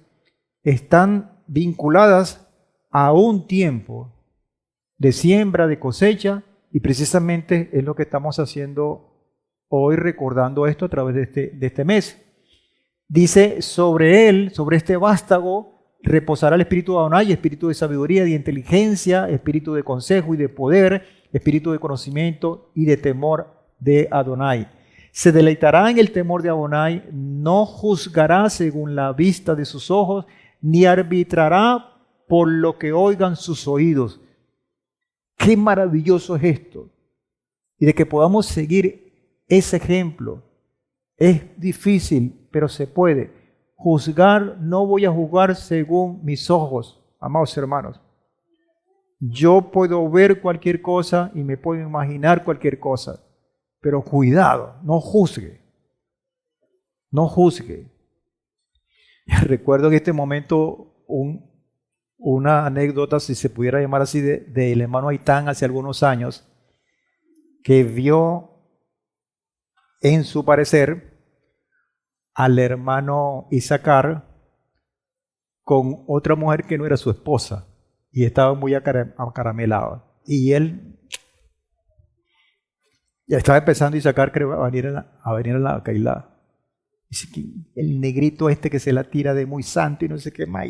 están vinculadas a un tiempo de siembra, de cosecha, y precisamente es lo que estamos haciendo hoy, recordando esto a través de este mes. Dice, sobre él, sobre este vástago, reposará el espíritu de Adonai, espíritu de sabiduría, de inteligencia, espíritu de consejo y de poder, espíritu de conocimiento y de temor de Adonai. Se deleitará en el temor de Adonai, no juzgará según la vista de sus ojos, ni arbitrará por lo que oigan sus oídos. Qué maravilloso es esto. Y de que podamos seguir ese ejemplo. Es difícil, pero se puede. Juzgar, no voy a juzgar según mis ojos, amados hermanos. Yo puedo ver cualquier cosa y me puedo imaginar cualquier cosa. Pero cuidado, no juzgue. No juzgue. Recuerdo en este momento una anécdota, si se pudiera llamar así, del hermano Aitán hace algunos años, que vio en su parecer al hermano Isaacar con otra mujer que no era su esposa y estaba muy acaramelado. Y él ya estaba empezando Isaacar, creo, a venir a la Cailá. Dice que el negrito este que se la tira de muy santo y no sé qué más.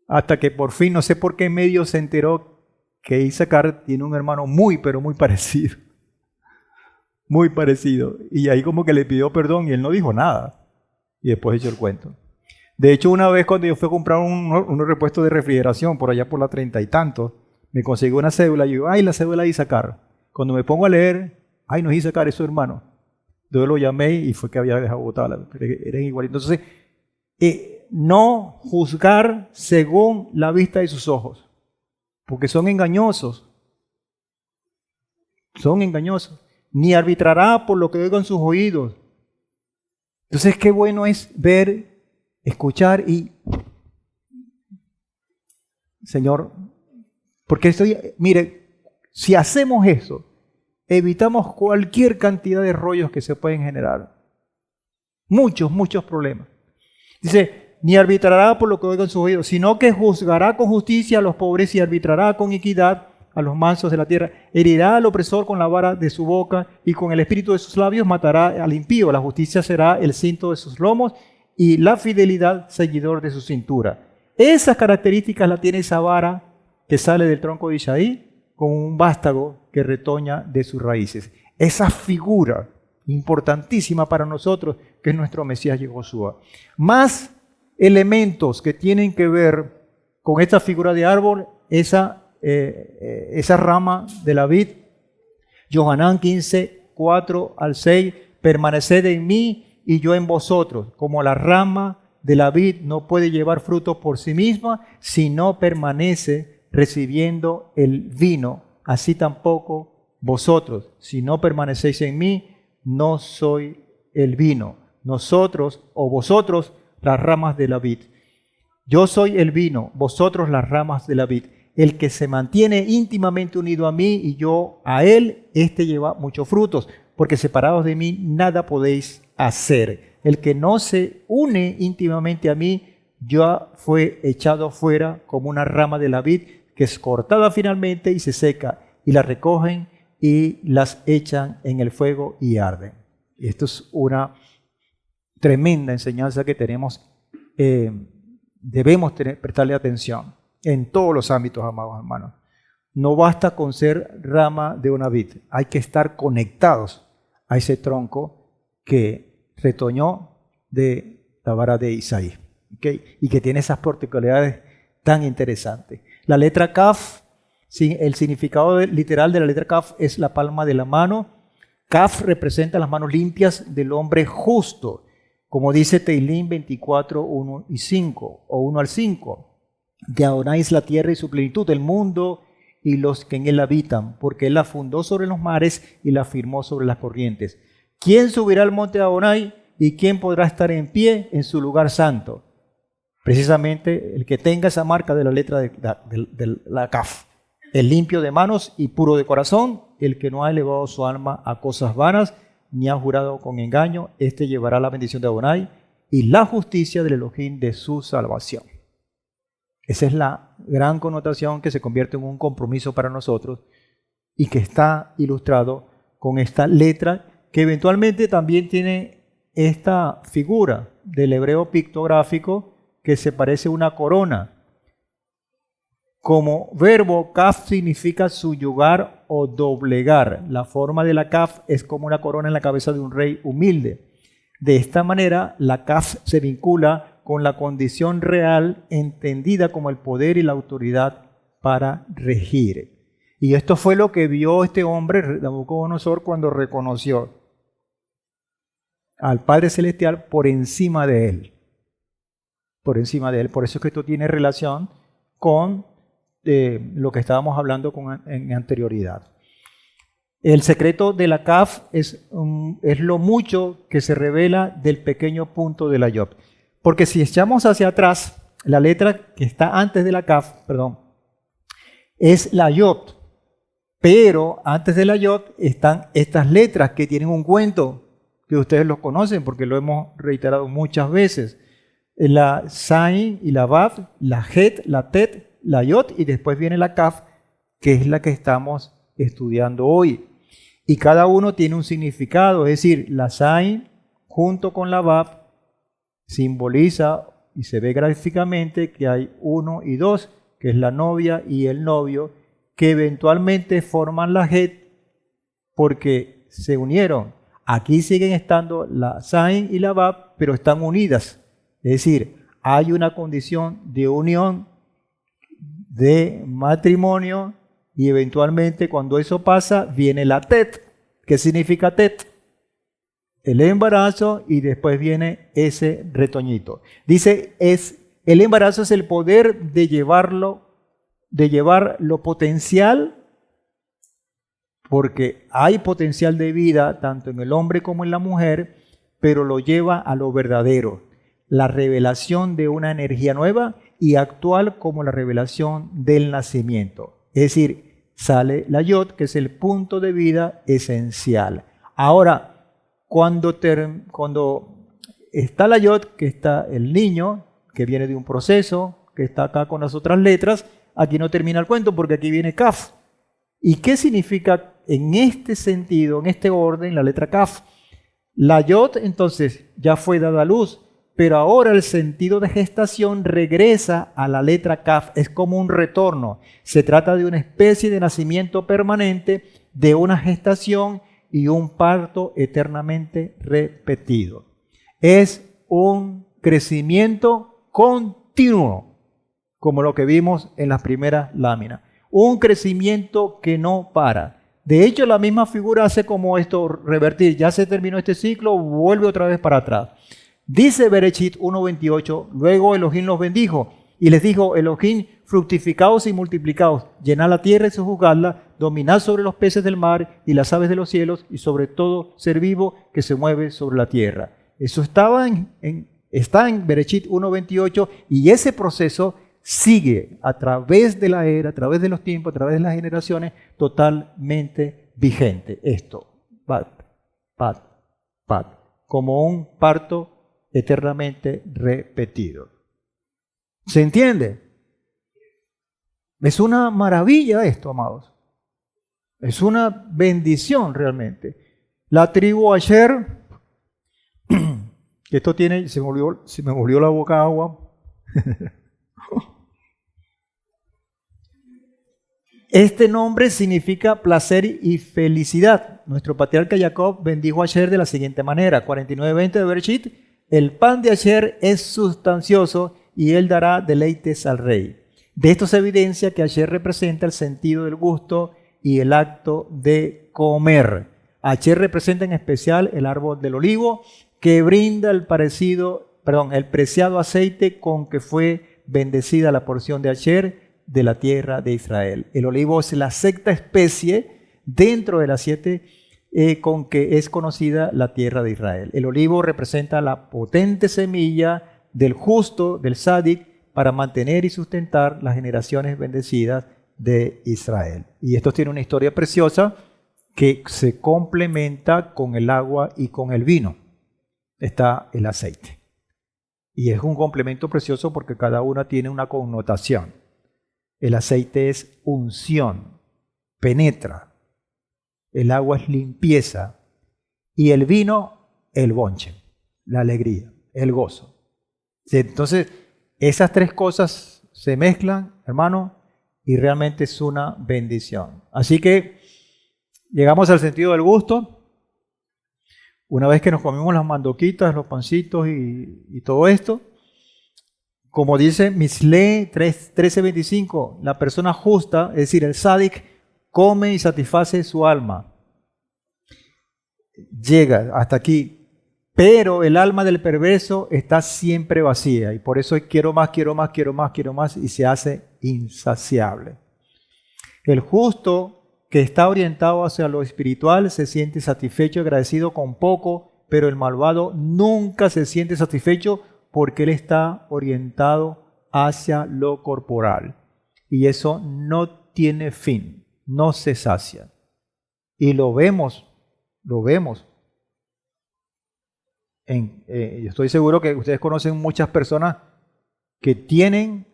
Hasta que por fin, no sé por qué medio, se enteró que Isaacar tiene un hermano muy, pero muy parecido. Muy parecido. Y ahí como que le pidió perdón y él no dijo nada. Y después echó el cuento. De hecho, una vez cuando yo fui a comprar unos repuestos de refrigeración, por allá por la 30 y tantos, me conseguí una cédula y yo, ay, la cédula de Isaacar. Cuando me pongo a leer, ay, no es Isaacar, es su hermano. Yo lo llamé y fue que había dejado botada. Eran igualitos. Entonces, no juzgar según la vista de sus ojos, porque son engañosos. Son engañosos. Ni arbitrará por lo que oigan sus oídos. Entonces, qué bueno es ver, escuchar y, Señor, porque mire, si hacemos eso, evitamos cualquier cantidad de rollos que se pueden generar. Muchos, muchos problemas. Dice, ni arbitrará por lo que oigan sus oídos, sino que juzgará con justicia a los pobres y arbitrará con equidad a los mansos de la tierra. Herirá al opresor con la vara de su boca y con el espíritu de sus labios matará al impío. La justicia será el cinto de sus lomos y la fidelidad seguidor de su cintura. Esas características las tiene esa vara que sale del tronco de Isaí con un vástago que retoña de sus raíces. Esa figura importantísima para nosotros que es nuestro Mesías Yehoshua. Más elementos que tienen que ver con esta figura de árbol, esa rama de la vid. Yohanan 15, 4 al 6, permaneced en mí y yo en vosotros, como la rama de la vid no puede llevar fruto por sí misma si no permanece recibiendo el vino, así tampoco vosotros, si no permanecéis en mí, no soy el vino. Nosotros o vosotros las ramas de la vid. Yo soy el vino, vosotros las ramas de la vid. El que se mantiene íntimamente unido a mí y yo a él, este lleva muchos frutos, porque separados de mí nada podéis hacer. El que no se une íntimamente a mí, ya fue echado fuera como una rama de la vid, que es cortada finalmente y se seca, y la recogen y las echan en el fuego y arden. Esto es una tremenda enseñanza que tenemos, debemos prestarle atención en todos los ámbitos, amados hermanos. No basta con ser rama de una vid, hay que estar conectados a ese tronco que retoñó de la vara de Isaí, ¿okay? Y que tiene esas particularidades tan interesantes. La letra Kaf, el significado literal de la letra Kaf es la palma de la mano. Kaf representa las manos limpias del hombre justo, como dice Teilín 24, 1 y 5, o 1 al 5. De Adonai es la tierra y su plenitud, el mundo y los que en él habitan, porque él la fundó sobre los mares y la firmó sobre las corrientes. ¿Quién subirá al monte de Adonai y quién podrá estar en pie en su lugar santo? Precisamente el que tenga esa marca de la letra de la Kaf, el limpio de manos y puro de corazón, el que no ha elevado su alma a cosas vanas, ni ha jurado con engaño, este llevará la bendición de Adonai y la justicia del Elohim de su salvación. Esa es la gran connotación que se convierte en un compromiso para nosotros y que está ilustrado con esta letra que eventualmente también tiene esta figura del hebreo pictográfico que se parece a una corona. Como verbo, kaf significa subyugar o doblegar. La forma de la kaf es como una corona en la cabeza de un rey humilde. De esta manera, la kaf se vincula con la condición real entendida como el poder y la autoridad para regir. Y esto fue lo que vio este hombre, Nabucodonosor, cuando reconoció al Padre Celestial por encima de él. Por encima de él. Por eso es que esto tiene relación con lo que estábamos hablando en anterioridad. El secreto de la kaf es lo mucho que se revela del pequeño punto de la yod. Porque si echamos hacia atrás, la letra que está antes de la kaf, es la yod. Pero antes de la yod están estas letras que tienen un cuento que ustedes los conocen porque lo hemos reiterado muchas veces. La Zain y la Vav, la Het, la Tet, la Yod y después viene la Kaf, que es la que estamos estudiando hoy. Y cada uno tiene un significado, es decir, la Zain junto con la Vav simboliza y se ve gráficamente que hay uno y dos, que es la novia y el novio, que eventualmente forman la Het porque se unieron. Aquí siguen estando la Zain y la Vav, pero están unidas. Es decir, hay una condición de unión, de matrimonio, y eventualmente cuando eso pasa, viene la Tet. ¿Qué significa Tet? El embarazo y después viene ese retoñito. Dice, el embarazo es el poder de llevar lo potencial, porque hay potencial de vida tanto en el hombre como en la mujer, pero lo lleva a lo verdadero. La revelación de una energía nueva y actual como la revelación del nacimiento. Es decir, sale la yod, que es el punto de vida esencial. Ahora, cuando está la yod, que está el niño, que viene de un proceso, que está acá con las otras letras, aquí no termina el cuento porque aquí viene kaf. ¿Y qué significa en este sentido, en este orden, la letra kaf? La yod entonces ya fue dada a luz, pero ahora el sentido de gestación regresa a la letra kaf, es como un retorno. Se trata de una especie de nacimiento permanente, de una gestación y un parto eternamente repetido. Es un crecimiento continuo, como lo que vimos en las primeras láminas. Un crecimiento que no para. De hecho, la misma figura hace como esto revertir. Ya se terminó este ciclo, vuelve otra vez para atrás. Dice Bereshit 1:28, luego Elohim los bendijo y les dijo, Elohim, fructificaos y multiplicaos, llenad la tierra y sojuzgadla, dominad sobre los peces del mar y las aves de los cielos y sobre todo ser vivo que se mueve sobre la tierra. Eso está en Bereshit 1:28 y ese proceso sigue a través de la era, a través de los tiempos, a través de las generaciones, totalmente vigente. Esto, como un parto eternamente repetido. ¿Se entiende? Es una maravilla esto, amados. Es una bendición realmente. La tribu Asher, que esto tiene, se me volvió la boca agua. Este nombre significa placer y felicidad. Nuestro patriarca Jacob bendijo a Asher de la siguiente manera, 49:20 de Bereshit, el pan de Asher es sustancioso y él dará deleites al rey. De esto se evidencia que Asher representa el sentido del gusto y el acto de comer. Asher representa en especial el árbol del olivo que brinda el preciado aceite con que fue bendecida la porción de Asher de la tierra de Israel. El olivo es la sexta especie dentro de las 7 con que es conocida la tierra de Israel. El olivo representa la potente semilla del justo, del Sadik, para mantener y sustentar las generaciones bendecidas de Israel. Y esto tiene una historia preciosa que se complementa con el agua y con el vino. Está el aceite. Y es un complemento precioso porque cada una tiene una connotación. El aceite es unción, penetra. El agua es limpieza. Y el vino, el bonche, la alegría, el gozo. Entonces, esas tres cosas se mezclan, hermano, y realmente es una bendición. Así que llegamos al sentido del gusto. Una vez que nos comimos las mandoquitas, los pancitos y todo esto, como dice Mishle 13:25, la persona justa, es decir, el sádic, come y satisface su alma. Llega hasta aquí. Pero el alma del perverso está siempre vacía y por eso quiero más, quiero más, quiero más, quiero más y se hace insaciable. El justo que está orientado hacia lo espiritual se siente satisfecho y agradecido con poco, pero el malvado nunca se siente satisfecho porque él está orientado hacia lo corporal y eso no tiene fin, no se sacia. Y lo vemos. Yo estoy seguro que ustedes conocen muchas personas que tienen,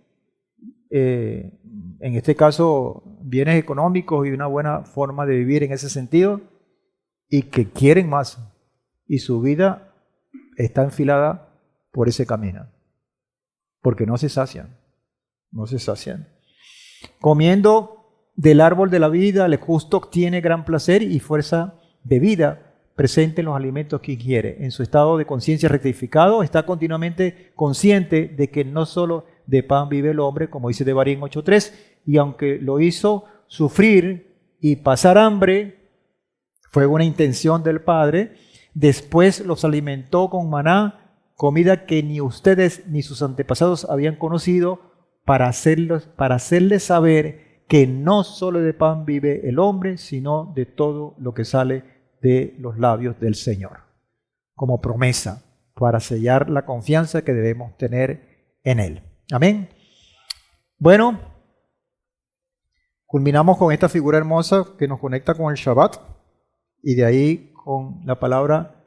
en este caso, bienes económicos y una buena forma de vivir en ese sentido y que quieren más y su vida está enfilada por ese camino porque no se sacian. Comiendo del árbol de la vida, el justo obtiene gran placer y fuerza de vida presente en los alimentos que ingiere. En su estado de conciencia rectificado, está continuamente consciente de que no solo de pan vive el hombre, como dice Devarim 8:3, y aunque lo hizo sufrir y pasar hambre, fue una intención del Padre, después los alimentó con maná, comida que ni ustedes ni sus antepasados habían conocido, para hacerles saber que no solo de pan vive el hombre, sino de todo lo que sale de los labios del Señor, como promesa para sellar la confianza que debemos tener en Él. Amén. Bueno, culminamos con esta figura hermosa que nos conecta con el Shabbat y de ahí con la palabra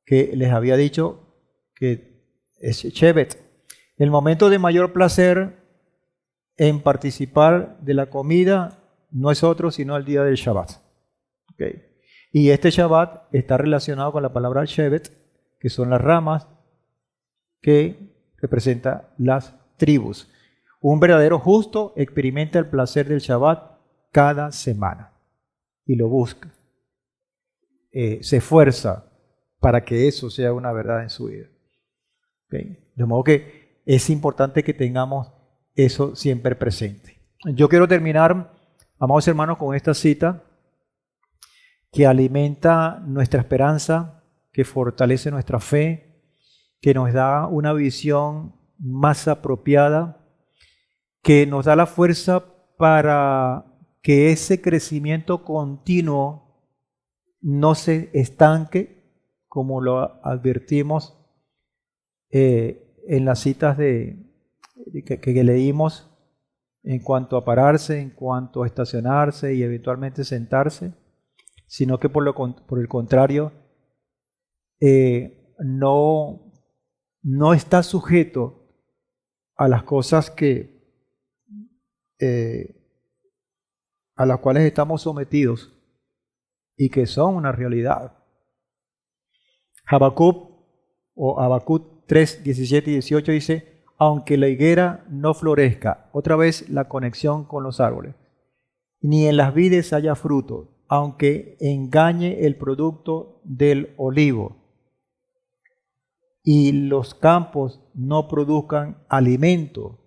que les había dicho que es Shevet. El momento de mayor placer en participar de la comida no es otro sino el día del Shabbat. Okay. Y este Shabbat está relacionado con la palabra Shevet, que son las ramas que representan las tribus. Un verdadero justo experimenta el placer del Shabbat cada semana y lo busca. Se esfuerza para que eso sea una verdad en su vida. ¿Okay? De modo que es importante que tengamos eso siempre presente. Yo quiero terminar, amados hermanos, con esta cita que alimenta nuestra esperanza, que fortalece nuestra fe, que nos da una visión más apropiada, que nos da la fuerza para que ese crecimiento continuo no se estanque, como lo advertimos en las citas que leímos en cuanto a pararse, en cuanto a estacionarse y eventualmente sentarse, sino que por el contrario, no está sujeto a las cosas a las cuales estamos sometidos y que son una realidad. Habacuc 3, 17 y 18 dice, aunque la higuera no florezca, otra vez la conexión con los árboles, ni en las vides haya fruto, aunque engañe el producto del olivo y los campos no produzcan alimento,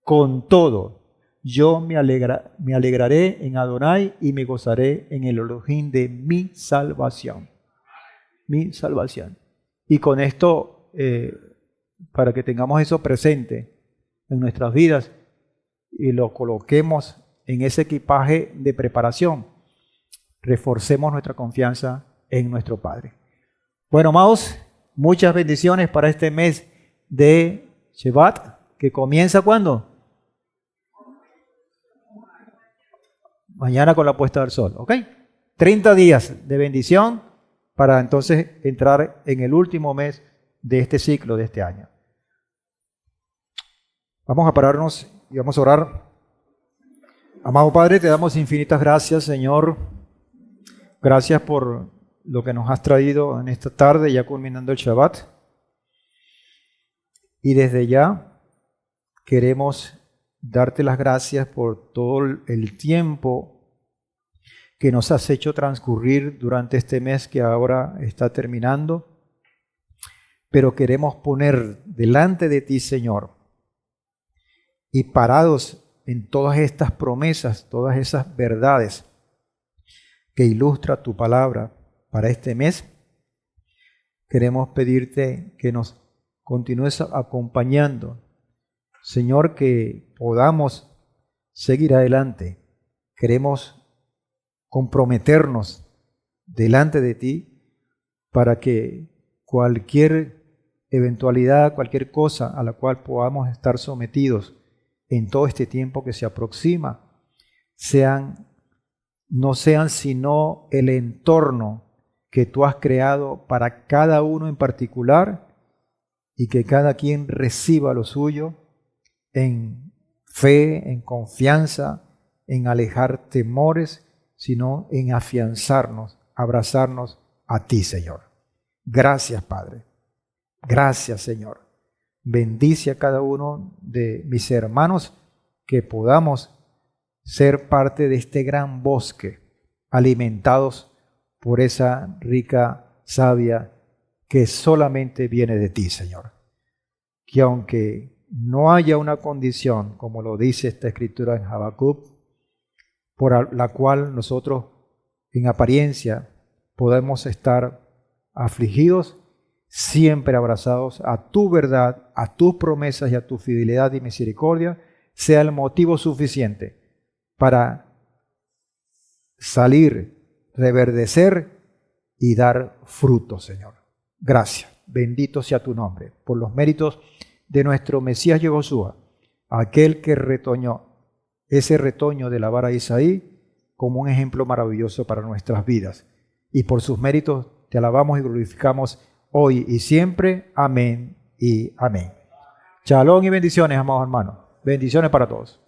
con todo, yo me alegraré en Adonai y me gozaré en el Elohim de mi salvación. Mi salvación. Y con esto, para que tengamos eso presente en nuestras vidas y lo coloquemos en ese equipaje de preparación, reforcemos nuestra confianza en nuestro Padre. Bueno, amados, muchas bendiciones para este mes de Shevat, que comienza ¿cuándo? Mañana con la puesta del sol, ¿ok? 30 días de bendición para entonces entrar en el último mes de este ciclo de este año. Vamos a pararnos y vamos a orar. Amado Padre, te damos infinitas gracias, Señor. Gracias por lo que nos has traído en esta tarde, ya culminando el Shabbat. Y desde ya queremos darte las gracias por todo el tiempo que nos has hecho transcurrir durante este mes que ahora está terminando. Pero queremos poner delante de ti, Señor, y parados en todas estas promesas, todas esas verdades que ilustra tu palabra para este mes, queremos pedirte que nos continúes acompañando. Señor, que podamos seguir adelante. Queremos comprometernos delante de ti para que cualquier eventualidad, cualquier cosa a la cual podamos estar sometidos en todo este tiempo que se aproxima, no sean sino el entorno que tú has creado para cada uno en particular, y que cada quien reciba lo suyo en fe, en confianza, en alejar temores, sino en afianzarnos, abrazarnos a ti, Señor. Gracias, Padre. Gracias, Señor. Bendice a cada uno de mis hermanos, que podamos ser parte de este gran bosque, alimentados por esa rica savia que solamente viene de ti, Señor. Que aunque no haya una condición, como lo dice esta escritura en Habacuc, por la cual nosotros en apariencia podemos estar afligidos, siempre abrazados a tu verdad, a tus promesas y a tu fidelidad y misericordia, sea el motivo suficiente para salir, reverdecer y dar fruto, Señor. Gracias. Bendito sea tu nombre, por los méritos de nuestro Mesías Yehoshua, aquel que retoñó ese retoño de la vara de Isaí como un ejemplo maravilloso para nuestras vidas. Y por sus méritos te alabamos y glorificamos hoy y siempre. Amén y amén. Shalom y bendiciones, amados hermanos. Bendiciones para todos.